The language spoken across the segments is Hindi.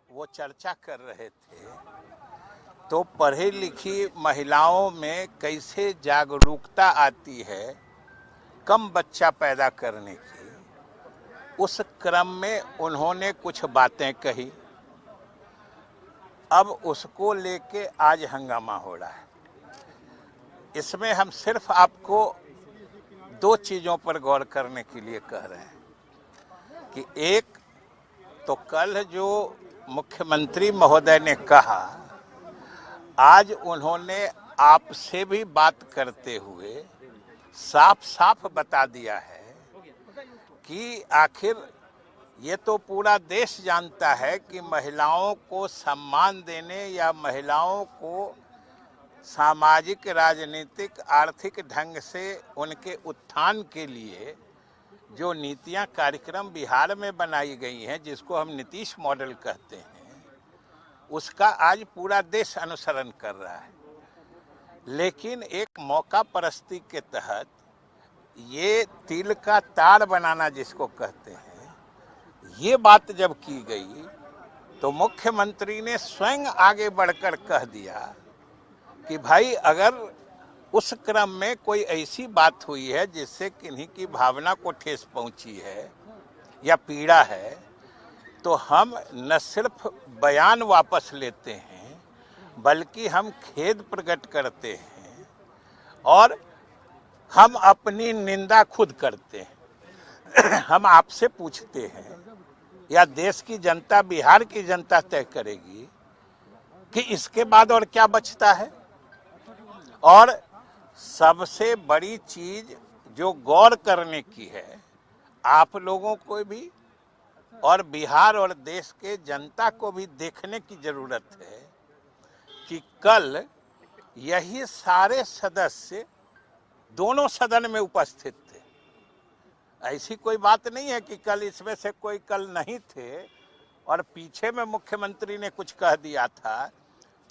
वो चर्चा कर रहे थे तो पढ़ी लिखी महिलाओं में कैसे जागरूकता आती है कम बच्चा पैदा करने की। उस क्रम में उन्होंने कुछ बातें कही। अब उसको लेके आज हंगामा हो रहा है। इसमें हम सिर्फ आपको दो चीज़ों पर गौर करने के लिए कह रहे हैं कि एक तो कल जो मुख्यमंत्री महोदय ने कहा, आज उन्होंने आपसे भी बात करते हुए साफ साफ बता दिया है कि आखिर ये तो पूरा देश जानता है कि महिलाओं को सम्मान देने या महिलाओं को सामाजिक, राजनीतिक, आर्थिक ढंग से उनके उत्थान के लिए जो नीतियां, कार्यक्रम बिहार में बनाई गई हैं, जिसको हम नीतीश मॉडल कहते हैं, उसका आज पूरा देश अनुसरण कर रहा है। लेकिन एक मौका परस्ती के तहत ये तिल का ताड़ बनाना जिसको कहते हैं, ये बात जब की गई तो मुख्यमंत्री ने स्वयं आगे बढ़कर कह दिया कि भाई अगर उस क्रम में कोई ऐसी बात हुई है जिससे किन्हीं की भावना को ठेस पहुंची है या पीड़ा है, तो हम न सिर्फ बयान वापस लेते हैं बल्कि हम खेद प्रकट करते हैं और हम अपनी निंदा खुद करते हैं। हम आपसे पूछते हैं या देश की जनता, बिहार की जनता तय करेगी कि इसके बाद और क्या बचता है। और सबसे बड़ी चीज जो गौर करने की है, आप लोगों को भी और बिहार और देश के जनता को भी देखने की जरूरत है कि कल यही सारे सदस्य दोनों सदन में उपस्थित थे। ऐसी कोई बात नहीं है कि कल इसमें से कोई कल नहीं थे और पीछे में मुख्यमंत्री ने कुछ कह दिया था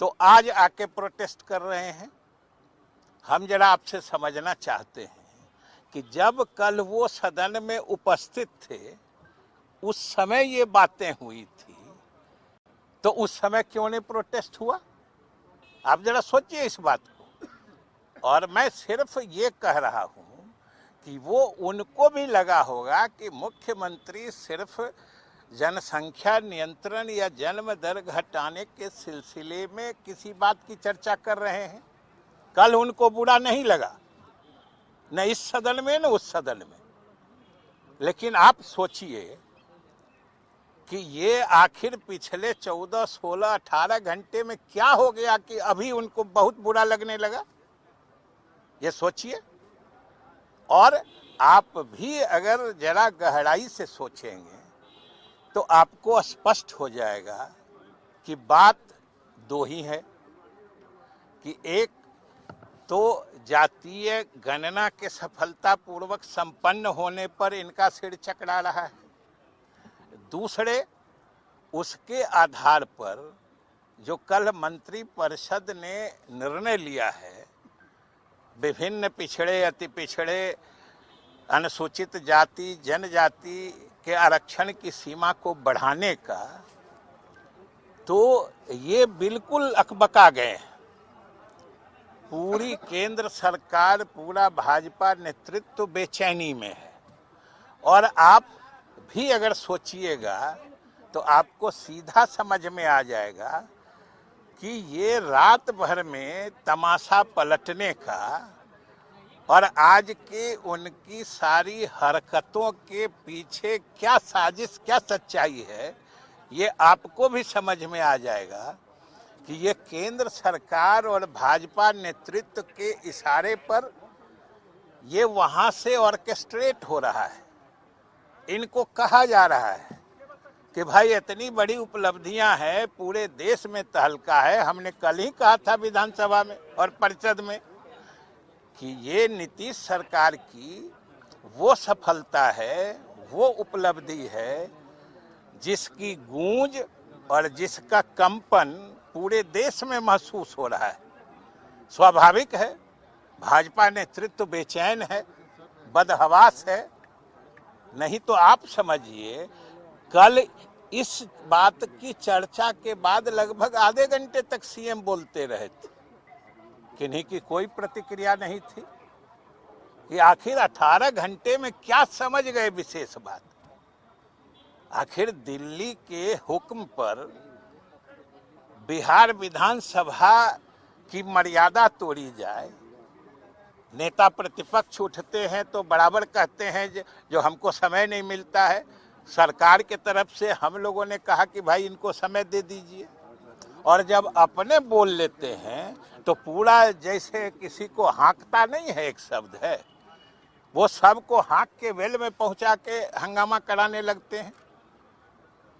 तो आज आके प्रोटेस्ट कर रहे हैं। हम जरा आपसे समझना चाहते हैं कि जब कल वो सदन में उपस्थित थे, उस समय ये बातें हुई थी, तो उस समय क्यों नहीं प्रोटेस्ट हुआ? आप जरा सोचिए इस बात को। और मैं सिर्फ ये कह रहा हूं कि वो उनको भी लगा होगा कि मुख्यमंत्री सिर्फ जनसंख्या नियंत्रण या जन्म दर घटाने के सिलसिले में किसी बात की चर्चा कर रहे हैं। कल उनको बुरा नहीं लगा, न इस सदन में न उस सदन में। लेकिन आप सोचिए कि ये आखिर पिछले 14, 16, 18 घंटे में क्या हो गया कि अभी उनको बहुत बुरा लगने लगा, ये सोचिए। और आप भी अगर जरा गहराई से सोचेंगे तो आपको स्पष्ट हो जाएगा कि बात दो ही है कि एक तो जातीय गणना के सफलतापूर्वक संपन्न होने पर इनका सिर चकरा रहा है, दूसरे उसके आधार पर जो कल मंत्री परिषद ने निर्णय लिया है विभिन्न पिछड़े, अति पिछड़े, अनुसूचित जाति, जनजाति के आरक्षण की सीमा को बढ़ाने का, तो ये बिल्कुल अकबका गए हैं। पूरी केंद्र सरकार, पूरा भाजपा नेतृत्व बेचैनी में है। और आप भी अगर सोचिएगा तो आपको सीधा समझ में आ जाएगा कि ये रात भर में तमाशा पलटने का और आज के उनकी सारी हरकतों के पीछे क्या साजिश, क्या सच्चाई है, ये आपको भी समझ में आ जाएगा कि ये केंद्र सरकार और भाजपा नेतृत्व के इशारे पर ये वहां से ऑर्केस्ट्रेट हो रहा है। इनको कहा जा रहा है कि भाई इतनी बड़ी उपलब्धियां हैं, पूरे देश में तहलका है। हमने कल ही कहा था विधानसभा में और परिषद में कि ये नीतीश सरकार की वो सफलता है, वो उपलब्धि है जिसकी गूंज और जिसका कंपन पूरे देश में महसूस हो रहा है। स्वाभाविक है, भाजपा नेतृत्व बेचैन है, बदहवास है। नहीं तो आप समझिए कल इस बात की चर्चा के बाद लगभग आधे घंटे तक सीएम बोलते रहे थे, किन्हीं की कोई प्रतिक्रिया नहीं थी कि आखिर 18 घंटे में क्या समझ गए विशेष बात। आखिर दिल्ली के हुक्म पर बिहार विधानसभा की मर्यादा तोड़ी जाए, नेता प्रतिपक्ष उठते हैं तो बराबर कहते हैं जो हमको समय नहीं मिलता है। सरकार के तरफ से हम लोगों ने कहा कि भाई इनको समय दे दीजिए, और जब अपने बोल लेते हैं तो पूरा जैसे किसी को हाँकता नहीं है, एक शब्द है, वो सबको हाँक के वेल में पहुंचा के हंगामा कराने लगते हैं।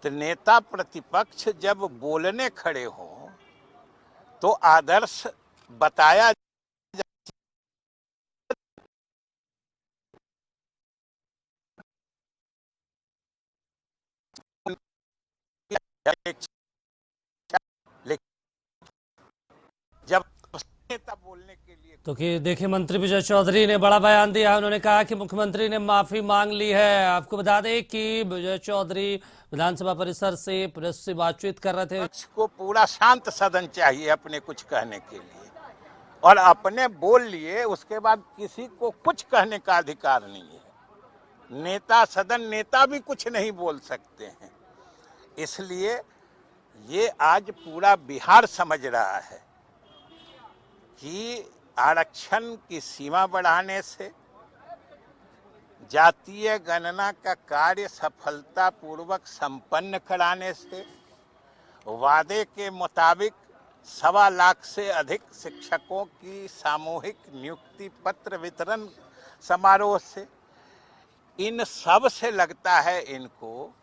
तो नेता प्रतिपक्ष जब बोलने खड़े हों तो आदर्श बताया जब नेता बोलने के लिए तो कि देखिए, मंत्री विजय चौधरी ने बड़ा बयान दिया। उन्होंने कहा कि मुख्यमंत्री ने माफी मांग ली है। आपको बता दें कि विजय चौधरी विधानसभा परिसर से प्रेस से बातचीत कर रहे थे। पक्ष को पूरा शांत सदन चाहिए अपने कुछ कहने के लिए, और अपने बोल लिए उसके बाद किसी को कुछ कहने का अधिकार नहीं है। नेता सदन नेता भी कुछ नहीं बोल सकते हैं। इसलिए ये आज पूरा बिहार समझ रहा है कि आरक्षण की सीमा बढ़ाने से, जातीय गणना का कार्य सफलतापूर्वक संपन्न कराने से, वादे के मुताबिक 1.25 लाख से अधिक शिक्षकों की सामूहिक नियुक्ति पत्र वितरण समारोह से, इन सब से लगता है इनको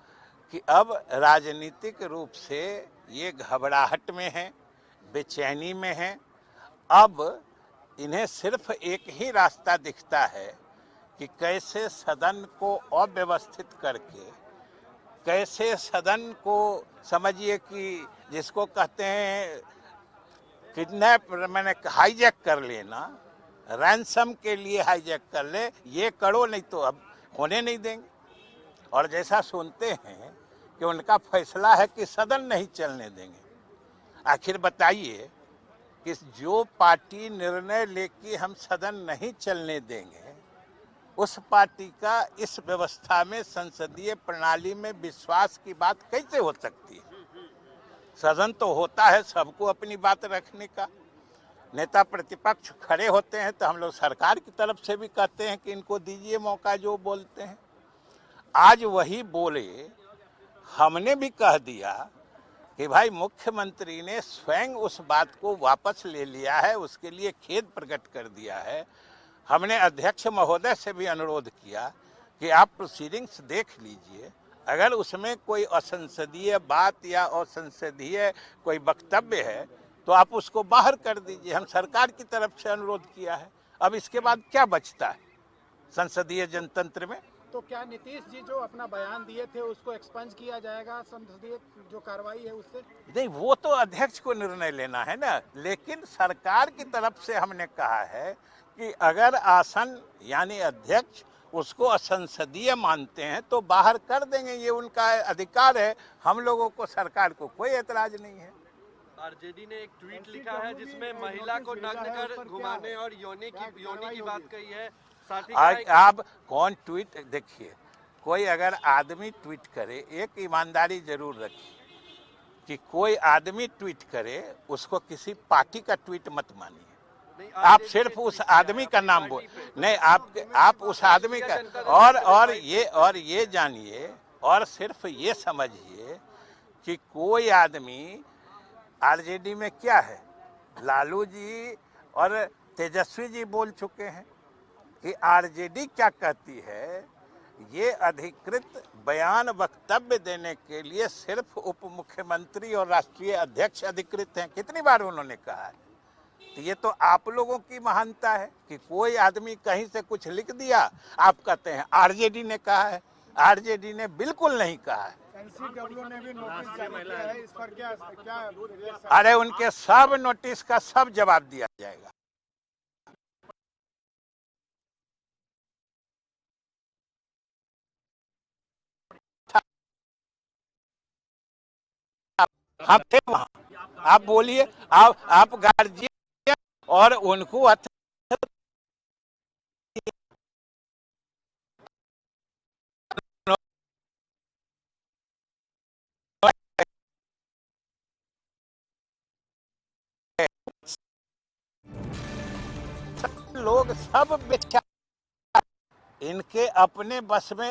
कि अब राजनीतिक रूप से ये घबराहट में है, बेचैनी में है। अब इन्हें सिर्फ एक ही रास्ता दिखता है कि कैसे सदन को अव्यवस्थित करके, कैसे सदन को समझिए कि जिसको कहते हैं किडनैप, मैंने हाईजैक कर लेना, रैंसम के लिए हाईजैक कर ले, ये करो नहीं तो अब होने नहीं देंगे। और जैसा सुनते हैं कि उनका फैसला है कि सदन नहीं चलने देंगे। आखिर बताइए कि जो पार्टी निर्णय लेके हम सदन नहीं चलने देंगे, उस पार्टी का इस व्यवस्था में, संसदीय प्रणाली में विश्वास की बात कैसे हो सकती है। सदन तो होता है सबको अपनी बात रखने का। नेता प्रतिपक्ष खड़े होते हैं तो हम लोग सरकार की तरफ से भी कहते हैं कि इनको दीजिए मौका जो बोलते हैं। आज वही बोले, हमने भी कह दिया कि भाई मुख्यमंत्री ने स्वयं उस बात को वापस ले लिया है, उसके लिए खेद प्रकट कर दिया है। हमने अध्यक्ष महोदय से भी अनुरोध किया कि आप प्रोसीडिंग्स देख लीजिए, अगर उसमें कोई असंसदीय बात या असंसदीय कोई वक्तव्य है तो आप उसको बाहर कर दीजिए। हम सरकार की तरफ से अनुरोध किया है। अब इसके बाद क्या बचता है संसदीय जनतंत्र में? तो क्या नीतीश जी जो अपना बयान दिए थे उसको एक्सपंज किया जाएगा संसदीय जो कार्रवाई है उससे? नहीं, वो तो अध्यक्ष को निर्णय लेना है ना। लेकिन सरकार की तरफ से हमने कहा है कि अगर आसन यानी अध्यक्ष उसको असंसदीय मानते हैं तो बाहर कर देंगे, ये उनका अधिकार है। हम लोगों को, सरकार को कोई एतराज नहीं है। आरजेडी ने एक ट्वीट लिखा है जिसमें महिला को नग्न कर घुमाने और योनि की बात कही है। साथ ही आप कौन ट्वीट, देखिए, कोई अगर आदमी ट्वीट करे, एक ईमानदारी जरूर रखिए कि कोई आदमी ट्वीट करे उसको किसी पार्टी का ट्वीट मत मानिए। आप सिर्फ उस आदमी का नाम बोल नहीं, आप उस आदमी का, और ये जानिए और सिर्फ ये समझिए कि कोई आदमी, आरजेडी में क्या है, लालू जी और तेजस्वी जी बोल चुके हैं कि आरजेडी क्या कहती है, ये अधिकृत बयान वक्तव्य देने के लिए सिर्फ उप मुख्यमंत्री और राष्ट्रीय अध्यक्ष अधिकृत हैं। कितनी बार उन्होंने कहा है। तो ये तो आप लोगों की महानता है कि कोई आदमी कहीं से कुछ लिख दिया, आप कहते हैं आरजेडी ने कहा है। आरजेडी ने बिल्कुल नहीं कहा है। एनसीडब्ल्यू ने भी नोटिस जारी किया है, इस पर क्या अरे उनके सब नोटिस का सब जवाब दिया जाएगा। हम थे वहां। आप बोलिए, आप गार्जियन और उनको लोग सब बेचारे, इनके अपने बस में